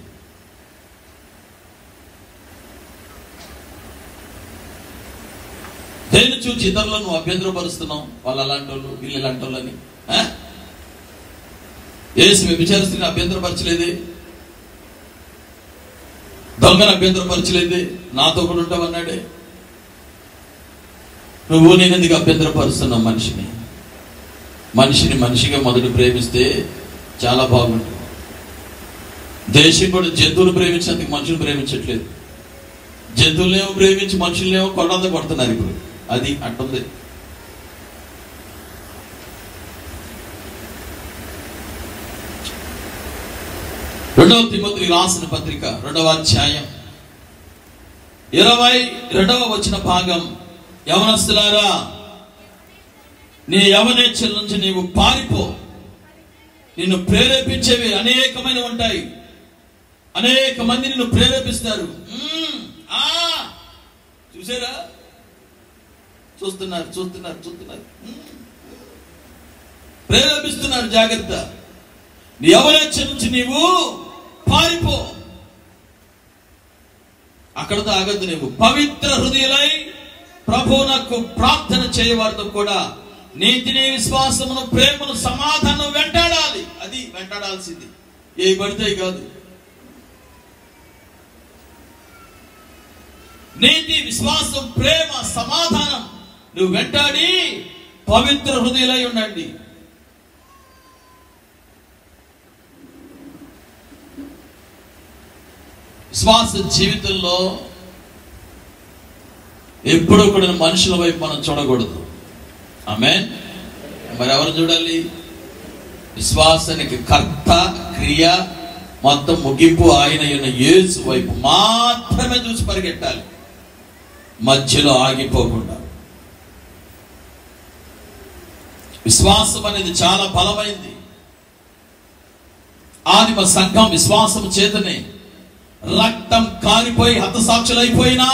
దేని చూచి ఇతరులను నువ్వు అభ్యంతరపరుస్తున్నావు. వాళ్ళు అలాంటి వాళ్ళు, వీళ్ళు ఇలాంటి వాళ్ళని. యేసు వ్యభిచార స్త్రీని అభ్యంతరపరచలేదే, దొంగను అభ్యంతరపరచలేదే, నాతో కూడా ఉంటావన్నాడే. నువ్వు నేను ఎందుకు అభ్యంతరపరుస్తున్నావు మనిషిని మనిషిగా మొదటి ప్రేమిస్తే చాలా బాగుంటుంది. దేశం కూడా జంతువులు ప్రేమించినందుకు మనుషులు ప్రేమించట్లేదు. జంతువులేమో ప్రేమించి మనుషులనేమో కొడంతా కొడుతున్నారు. ఇప్పుడు అది అంటుంది. రెండవ తిమోతికి రాసిన పత్రిక 2వ అధ్యాయం 22వ వచన భాగం. యవనస్తులారా, నీ యవనేచ్ఛల నుంచి నీవు పారిపో. నిన్ను ప్రేరేపించేవి అనేకమైన ఉంటాయి. అనేక మంది నిన్ను ప్రేరేపిస్తారు. చూసారా? చూస్తున్నారు. ప్రేరేపిస్తున్నారు. జాగ్రత్త. నీ యవనేచ్ఛ నుంచి నీవు పారిపో. అక్కడతో ఆగద్దు. నీవు పవిత్ర హృదయులై ప్రభువునకు ప్రార్థన చేయవారితో కూడా నీతిని, విశ్వాసమును, ప్రేమను, సమాధానం వెంటాడాలి. అది వెంటాడాల్సింది. ఏ పడితే కాదు. నీతి, విశ్వాసం, ప్రేమ, సమాధానం నువ్వు వెంటాడి పవిత్ర హృదయులై ఉండండి. విశ్వాస జీవితంలో ఎప్పుడూ కూడా మనుషుల వైపు మనం చూడకూడదు. ఆమేన్. మరి ఎవరు చూడాలి? విశ్వాసానికి కర్త, క్రియ, మొత్తం ముగింపు ఆయన యేసు వైపు మాత్రమే చూసి పరిగెట్టాలి, మధ్యలో ఆగిపోకుండా. విశ్వాసం అనేది చాలా బలమైంది. ఆదిమ సంఘం విశ్వాసం చేతనే రక్తం కారిపోయి హతసాక్షులైపోయినా,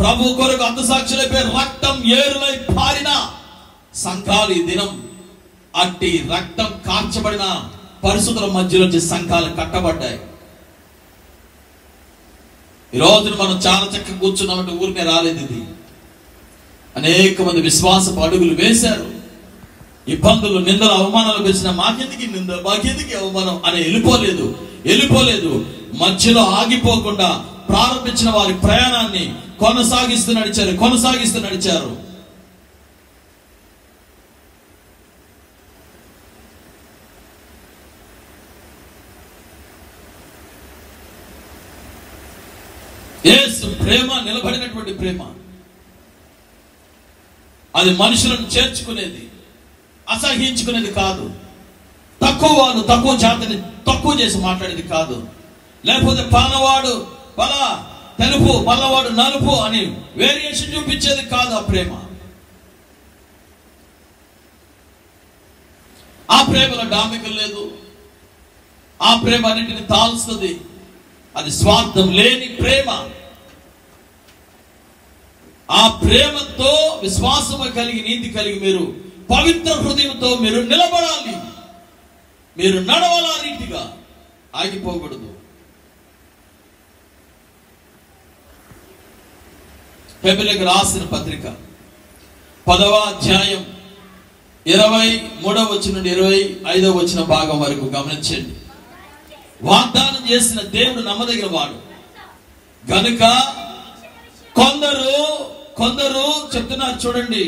ప్రభు కొరకు హతసాక్షులైపోయి రక్తం ఏరులై పారిన సంఘాలు ఈ దినం అట్టి రక్తం కార్చబడిన పరిస్థితుల మధ్యలో సంఘాలు కట్టబడ్డాయి. ఈ రోజున మనం చాలా చక్కగా కూర్చున్నామంటే ఊరికే రాలేదు. ఇది అనేక మంది విశ్వాసపు అడుగులు వేశారు. ఇబ్బందులు, నిందలు, అవమానాలు వచ్చిన మాకెందుకు నింద, మాకెందుకు అవమానం అని వెళ్ళిపోలేదు. మధ్యలో ఆగిపోకుండా ప్రారంభించిన వారి ప్రయాణాన్ని కొనసాగిస్తూ నడిచారు. యేసు ప్రేమ నిలబడినటువంటి ప్రేమ. అది మనుషులను చేర్చుకునేది, అసహించుకునేది కాదు. తక్కువ వాళ్ళు తక్కువ జాతిని తక్కువ చేసి మాట్లాడేది కాదు. లేకపోతే పలనవాడు తెలుపు, పల్లవాడు నలుపు అని వేరియేషన్ చూపించేది కాదు. ఆ ప్రేమ, ఆ ప్రేమలో డాంబికం లేదు. ఆ ప్రేమ అన్నింటిని తాల్స్తుంది. అది స్వార్థం లేని ప్రేమ. ఆ ప్రేమతో విశ్వాసము కలిగి, నీతి కలిగి మీరు పవిత్ర హృదయంతో మీరు నిలబడాలి. మీరు నడవాల రీతిగా ఆగిపోకూడదు. హెబ్రీయులకు రాసిన పత్రిక 10వ అధ్యాయం 23వ వచనం నుండి 25వ వచన భాగం వరకు గమనించండి. వాగ్దానం చేసిన దేవుడు నమ్మదగిన వాడు గనుక కొందరు చెప్తున్నారు చూడండి,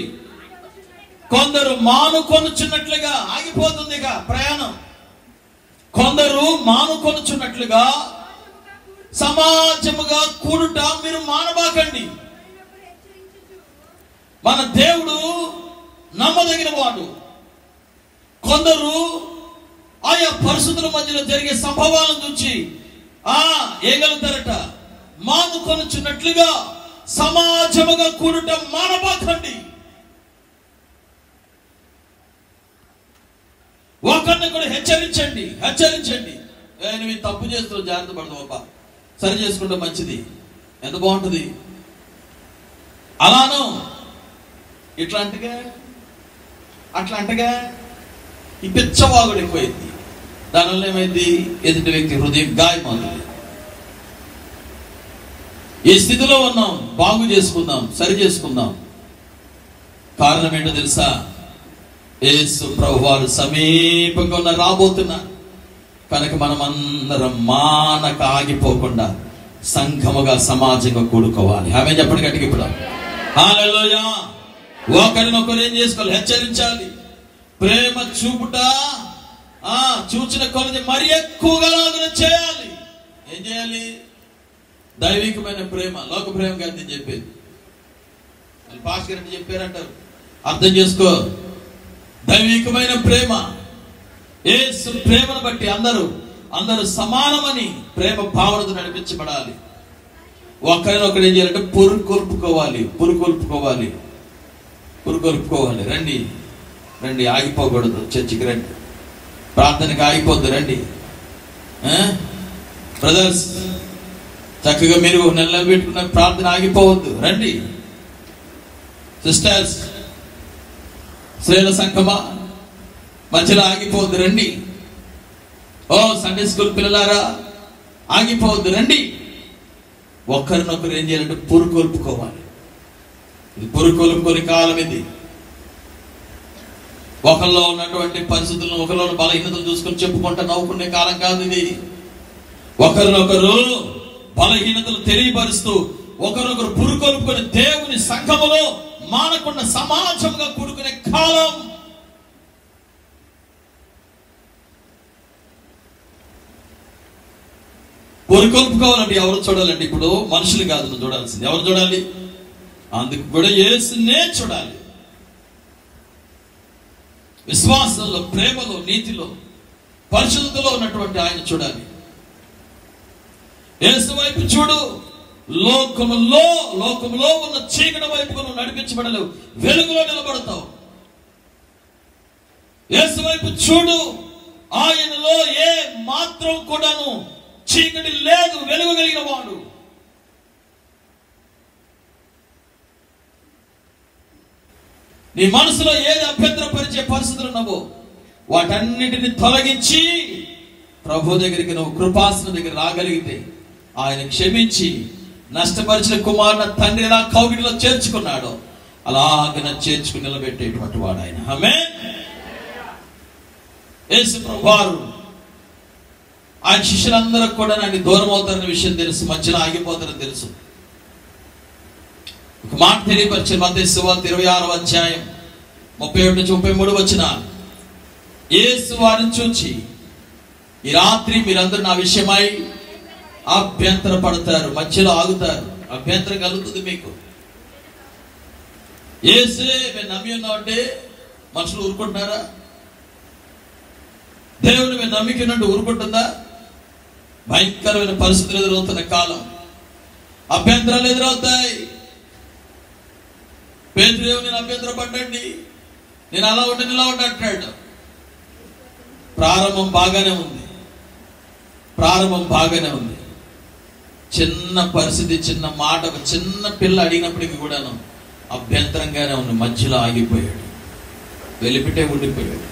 కొందరు మానుకొనుచున్నట్లుగా ఆగిపోతుందిగా ప్రయాణం. కొందరు మానుకొనుచున్నట్లుగా సమాజముగా కూడుట మీరు మానబాకండి. మన దేవుడు నమ్మదగిన వాడు. కొందరు ఆయా పరిస్థితుల మధ్యలో జరిగే సంభవాలను చూచి ఏగలుగుతారట. మానుకొనుచున్నట్లుగా సమాజముగా కూడుట మానబాకండి. ఒకరిని కూడా హెచ్చరించండి. నువ్వు తప్పు చేస్తున్నావు, జాగ్రత్త పడతావు అబ్బా, సరి చేసుకుంటే మంచిది, ఎంత బాగుంటుంది. అలాను ఇట్లా అంటగా ఈ పిచ్చవాగుడు ఎక్కువైంది. దానివల్ల ఏమైంది? ఎదుటి వ్యక్తి హృదయం గాయమవుతుంది. ఈ స్థితిలో ఉన్నాం, బాగు చేసుకుందాం, సరి చేసుకుందాం. కారణం ఏంటో తెలుసా? యేసు ప్రభువారు సమీపంగా రాబోతున్నారు కనుక మనమందరం మానక ఆగిపోకుండా సంఘముగా సమాజంగా కూడుకోవాలి. ఆమె చెప్పండి గట్టిగా ఇప్పుడు. హల్లెలూయా. ఒకరినొకరు ఏం చేసుకోవాలి? హెచ్చరించాలి. ప్రేమ చూపుట చూచిన కొలది మరి ఎక్కువగా లాగా చేయాలి. ఏం చేయాలి? దైవికమైన ప్రేమ, లోక ప్రేమ కాదు చెప్పేది. పాస్టర్ గారు చెప్పారంటారు, అర్థం చేసుకో. దైవికమైన ప్రేమ, యేసు ప్రేమను బట్టి అందరూ సమానమని ప్రేమ భావనతో నడిపించబడాలి. ఒకరినొకరు ఏం చేయాలంటే పురుకొల్పుకోవాలి. రండి, ఆగిపోకూడదు. చర్చికి రండి, ప్రార్థనకి ఆగిపోద్దు. రండి బ్రదర్స్, చక్కగా మీరు నిలబెట్టుకున్న ప్రార్థన ఆగిపోవద్దు. రండి సిస్టర్స్, స్త్రీల సంఘమా మధ్యలో ఆగిపోవద్దు. రండి. సండే స్కూల్ పిల్లలారా ఆగిపోవద్దు. రండి. ఒకరినొకరు ఏం చేయాలంటే పురుకొల్పుకోవాలి. ఇది పురుకొల్పుకొని కాలం. ఇది ఒకరిలో ఉన్నటువంటి పరిస్థితులను, ఒకరిలో బలహీనతలు చూసుకొని చెప్పుకుంటా నవ్వుకునే కాలం కాదు ఇది. ఒకరినొకరు బలహీనతలు తెలియపరుస్తూ ఒకరొకరు పురుకొల్పుకొని దేవుని సంఘములో మానకుండా సమాజంగా కూడుకునే కాలం. పురుకొల్పుకోవాలంటే ఎవరు చూడాలంటే ఇప్పుడు మనుషులు కాదు నువ్వు చూడాల్సింది. ఎవరు చూడాలి? అందుకు కూడా యేసునే చూడాలి. విశ్వాసంలో, ప్రేమలో, నీతిలో, పరిశుద్ధతలో ఉన్నటువంటి ఆయన చూడాలి. యేసు వైపు చూడు. లోకములో ఉన్న చీకటి వైపుకు నువ్వు నడిపించబడలేవు, వెలుగులో నిలబడతావు. యేసు వైపు చూడు. ఆయనలో ఏ మాత్రం కూడాను చీకటి లేదు, వెలుగు కలిగిన వాడు. నీ మనసులో ఏది అభ్యంతరపరిచే పరిస్థితులు ఉన్నావో వాటన్నిటిని తొలగించి ప్రభు దగ్గరికి నువ్వు కృపాసనం దగ్గర రాగలిగితే ఆయన క్షమించి నష్టపరిచిన కుమారుని తండ్రి ఎలా కౌగిలిలో చేర్చుకున్నాడో అలాగ చేర్చుకుని నిలబెట్టేటువంటి వాడు ఆయన. ఆమేన్. యేసు ప్రభువారు ఆయన శిష్యులందరూ కూడా నాకు దూరం అవుతారన్న విషయం తెలుసు, మధ్యలో ఆగిపోతారని తెలుసు. ఒక మాట తెలియపరిచిన మత్తయి సువార్త 26వ అధ్యాయం 31 నుంచి 33 వచనాలు. యేసు వారిని చూచి, ఈ రాత్రి మీరందరూ నా విషయమై అభ్యంతర పడతారు, మధ్యలో ఆగుతారు, అభ్యంతరం కలుగుతుంది మీకు. యేసే మేము నమ్మి ఉన్నాం అంటే మనుషులు ఊరుకుంటున్నారా? దేవుని మేము నమ్మికున్నట్టు ఊరుకుంటుందా? భయంకరమైన పరిస్థితులు ఎదురవుతున్న కాలం, అభ్యంతరాలు ఎదురవుతాయి. పేతురు నేను అభ్యంతరం పడ్డండి, నేను అలా ఉంటాను ఇలా ఉంటా అంటాడు. ప్రారంభం బాగానే ఉంది. చిన్న పరిస్థితి, చిన్న మాట, ఒక చిన్న పిల్ల అడిగినప్పటికీ కూడాను అభ్యంతరంగానే ఉంది. మధ్యలో ఆగిపోయాడు, వెలిపిటే ఉండిపోయాడు.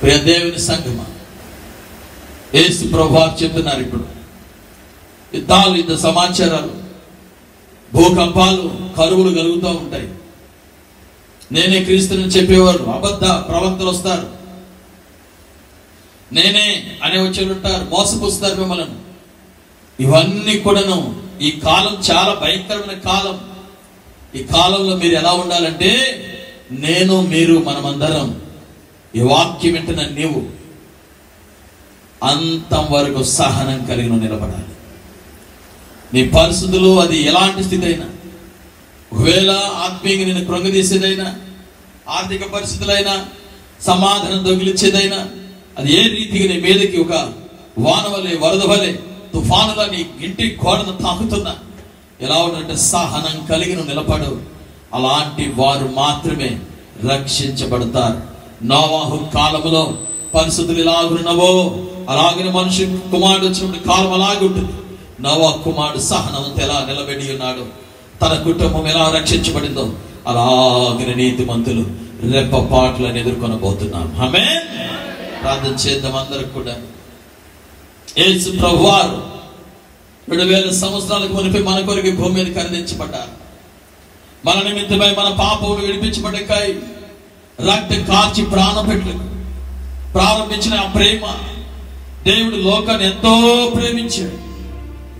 ప్రియ దేవుని సంగమా, యేసు ప్రభువు చెప్తున్నారు ఇప్పుడు యుద్ధాలు, యుద్ధ సమాచారాలు, భూకంపాలు, కరువులు కలుగుతూ ఉంటాయి. నేనే క్రీస్తుని చెప్పేవారు అబద్ధ ప్రవక్తలు వస్తారు, నేనే అనే వచ్చేవాళ్ళు ఉంటారు, మోసపుస్తారు మిమ్మల్ని. ఇవన్నీ కూడాను ఈ కాలం చాలా భయంకరమైన కాలం. ఈ కాలంలో మీరు ఎలా ఉండాలంటే, నేను మీరు మనమందరం ఈ వాక్యం వింటున్న నీవు అంతం వరకు సహనం కలిగి నిలబడాలి. నీ పరిస్థితులు అది ఎలాంటి స్థితి అయినా, ఒకవేళ ఆత్మీయంగా నేను కృంగదీసేదైనా, ఆర్థిక పరిస్థితులైనా, సమాధానం దొంగిలించేదైనా, అది ఏ రీతిగా నీ మీదకి ఒక వాన వలె, వరద వలె, తుఫానులా నీ ఇంటి గోడను తాకుతున్నా, ఎలా ఉందంటే సహనం కలిగి నిలబడు. అలాంటి వారు మాత్రమే రక్షించబడతారు. నోవాహు కాలంలో పరిస్థితులు ఎలాగున్నవో అలాగే మనిషి కుమారుడు వచ్చినప్పుడు కాలం అలాగే ఉంటుంది. నోవాహు కుమారుడు సహనంతో ఎలా నిలబడి ఉన్నాడు, తన కుటుంబం ఎలా రక్షించబడిందో అలాగే నీతిమంతులు రెప్పపాట్లను ఎదుర్కొనబోతున్నాం. ఆమేన్. ప్రార్థన చేద్దాం అందరికి కూడా. యేసు ప్రభువారు 2000 సంవత్సరాలకు మునిపి మన కొరకు భూమి మీద కరుణించబడ్డారు. మన నిమిత్తమై మన పాపములు విడిపించబడ్డాకై రక్తం కార్చి ప్రాణం పెట్టి ప్రారంభించిన ఆ ప్రేమ, దేవుడు లోకాన్ని ఎంతో ప్రేమించాడు.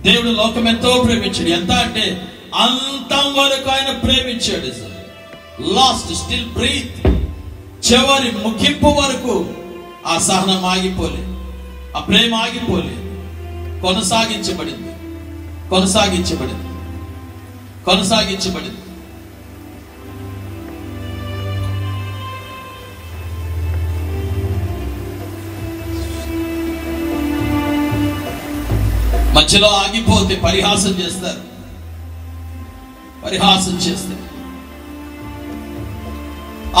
దేవుడు లోకం ఎంతో ప్రేమించాడు. ఎంత అంటే అంతం వరకు ఆయన ప్రేమించాడు. లాస్ట్ స్టిల్ బ్రీత్, చివరి ముగింపు వరకు ఆ సహనం ఆగిపోలేదు, ఆ ప్రేమ ఆగిపోలేదు, కొనసాగించబడింది. మధ్యలో ఆగిపోతే పరిహాసం చేస్తారు.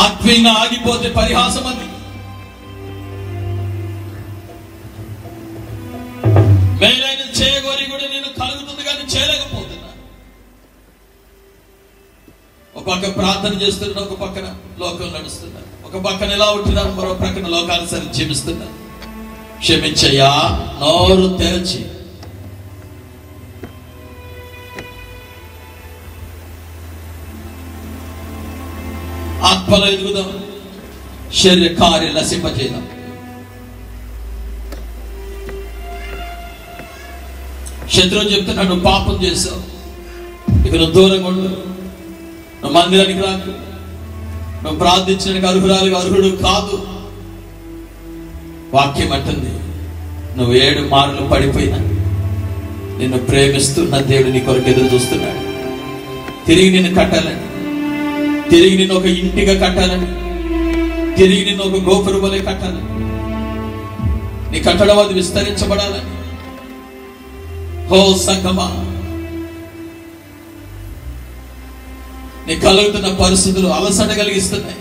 ఆత్మీయంగా ఆగిపోతే పరిహాసం. అది మేలైన చేయగోరి కూడా నేను కలుగుతుంది కానీ చేయలేకపోతున్నా. ఒక పక్క ప్రార్థన చేస్తున్నా, ఒక పక్కన లోకం నడుస్తున్నా. ఒక పక్కన ఎలా ఉంటున్నారు, మరో పక్కన లోకానుసారి జీవిస్తున్నా. క్షమించయ్యా, నోరు తెరచి ఆత్మలో ఎదుగుదాం, శరీర కార్యం నశింపజేద్దాం. శత్రువు చెప్తున్నాడు, నువ్వు పాపం చేసావు, ఇక నువ్వు దూరంగా ఉండు, నువ్వు మందిరానికి రాకు, నువ్వు ప్రార్థించడానికి అర్హుడు కాదు. వాక్యం అంటుంది, నువ్వు 7 మార్లు పడిపోయినా నిన్ను ప్రేమిస్తున్న దేవుడు నీ కొరకు ఎదురు చూస్తున్నాడు. తిరిగి నిన్ను కట్టాలని, తిరిగి నిన్ను ఒక ఇంటిగా కట్టాలని, తిరిగి నిన్ను ఒక గోపురు వలె కట్టాలని, నీ కట్టడం అది విస్తరించబడాలని. ఓ సంగమా, నీ కలుగుతున్న పరిస్థితులు అలసట కలిగిస్తున్నాయి,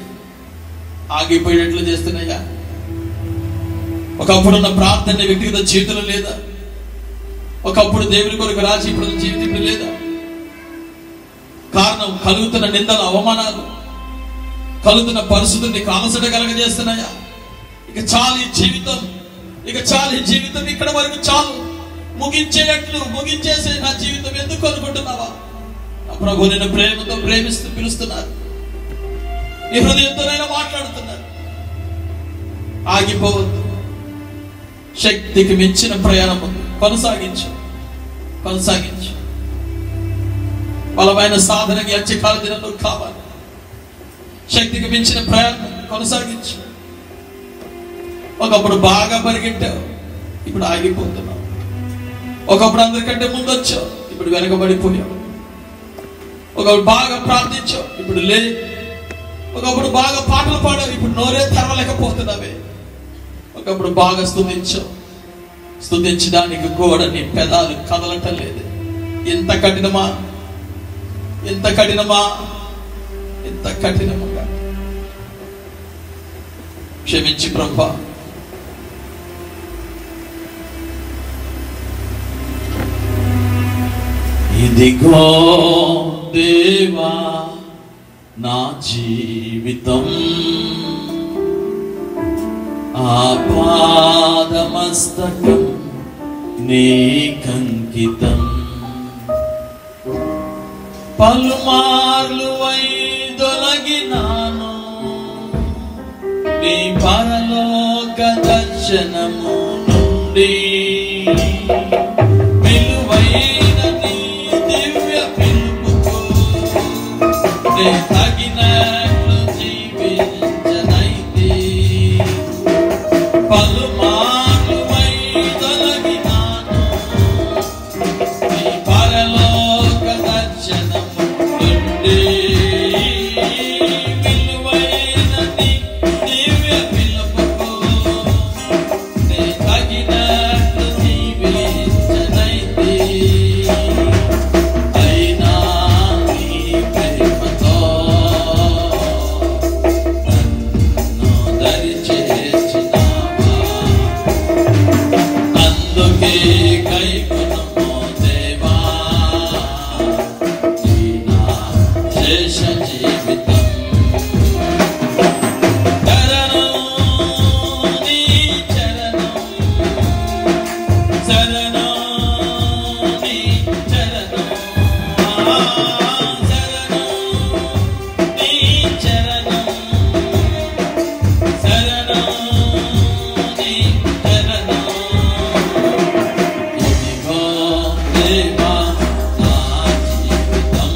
ఆగిపోయేట్లు చేస్తున్నాయా? ఒకప్పుడున్న ప్రార్థన వ్యక్తిగత జీవితంలో లేదా? ఒకప్పుడు దేవుని కొరకు రాసి ఇప్పుడు జీవితం లేదా? కారణం కలుగుతున్న నిందలు, అవమానాలు, కలుగుతున్న పరిస్థితులు నీకు అలసట కలగజేస్తున్నాయా? ఇక చాలు ఈ జీవితం, ఇక్కడ వరకు చాలు, ముగించేసే నా జీవితం ఎందుకు అనుకుంటున్నావా? ప్రభు నిన్ను ప్రేమతో ప్రేమిస్తూ పిలుస్తున్నారు, నీ హృదయంతోనైనా మాట్లాడుతున్నారు. ఆగిపోవద్దు, శక్తికి మించిన ప్రయాణం ఉంది, కొనసాగించు. బలమైన సాధనకి అంత్యకాల దినంలో కావాలి. శక్తికి మించిన ప్రయాణం కొనసాగించు. ఒకప్పుడు బాగా పరిగెట్టావు, ఇప్పుడు ఆగిపోతున్నావు. ఒకప్పుడు అందరికంటే ముందు వచ్చావు, ఇప్పుడు వెనకబడిపోయావు. ఒకప్పుడు బాగా ప్రార్థించావు, ఇప్పుడు లే. ఒకప్పుడు బాగా పాటలు పాడావు, ఇప్పుడు నోరే తెరవలేకపోతున్నావే. ఒకప్పుడు బాగా స్తుతించడానికి కూడా నీ పెదాలు కదలటం లేదు. ఎంత కఠినమా, ఎంత కఠినముగా. క్షమించి ప్రభా, ఇదిగో దేవా నా జీవితం, ఆపాదమస్తకం నీకంకితం. పలుమార్లు వైదొలగినాను నీ పరలోక దర్శనము నుండి, విలువైన నీ దివ్య పిలుపుకు నే తగినట్లు జీవించనైతి. పలుమార్లు వైదొలగినాను నీ పరలోక దర్శనము నుండి, విలువైన నీ దివ్య పిలుపుకు నే తగినట్లు జీవించనైతి. అయినా నీ ప్రేమతో నన్ను దరి చేర్చినావా, అందుకే కైకొనుము దేవా ఈ నా శేష జీవితం. శరణం నీ చరణం, శరణం నీ చరణం, శరణం నీ చరణం, శరణం నీ చరణం. ఇదిగో దేవా నా జీవితం,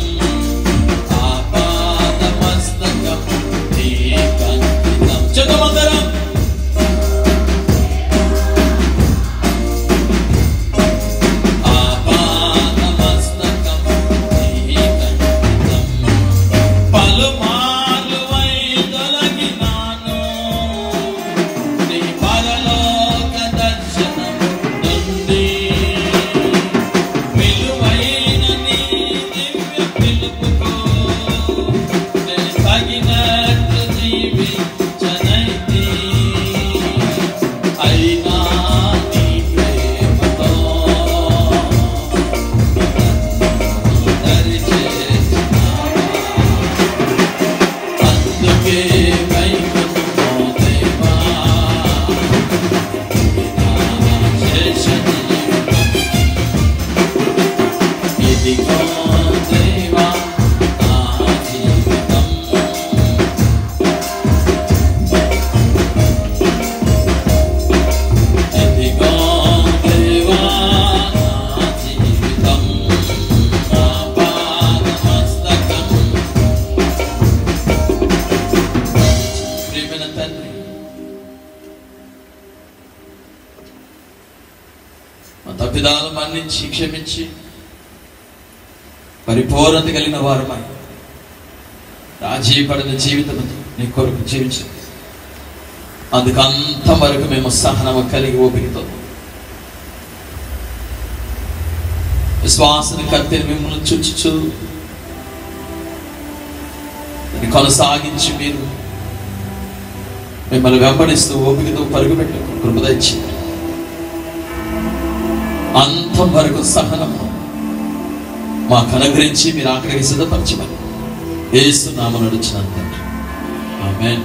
ఆపాదమస్తకం నీకంకితం. చదువందరం. ఆపాదమస్తకం నీకంకితం. పలుమార్లు వైదొలగినాను నీ పరలోక దర్శనము నుండి, విలువైన నీ దివ్య పిలుపుకు నే తగినట్లు జీవించనైతి. అయినా నీ ప్రేమతో నన్ను దరి చేర్చినావా, అందుకే కైకొనుము దేవా నా శేష జీవితం. ఇదిగో దేవా నా జీవితం, ఇదిగో దేవా నా జీవితం, ఆపాదమస్తకం. ప్రియమైన తండ్రి, మా తప్పిదాలు మన్నించి క్షమించి పరిపూర్ణత కలిగిన వారమై రాజీ పడిన జీవితం నీ కొరకు జీవించు. అందుకు అంత వరకు మేము సహనము కలిగి ఓపికతో విశ్వాసని కత్తిని మిమ్మల్ని చుచ్చు దాన్ని కొనసాగించి మీరు మిమ్మల్ని వెంబడిస్తూ ఓపికతో పరుగు పెట్టు కృప దయచి అంతం వరకు సహనము మాకు అనుగ్రహించి మీరు ఆఖరికి సిద్ధపరచమని యేసు నామమున అడుగుచున్నాను తండ్రి. ఆమేన్.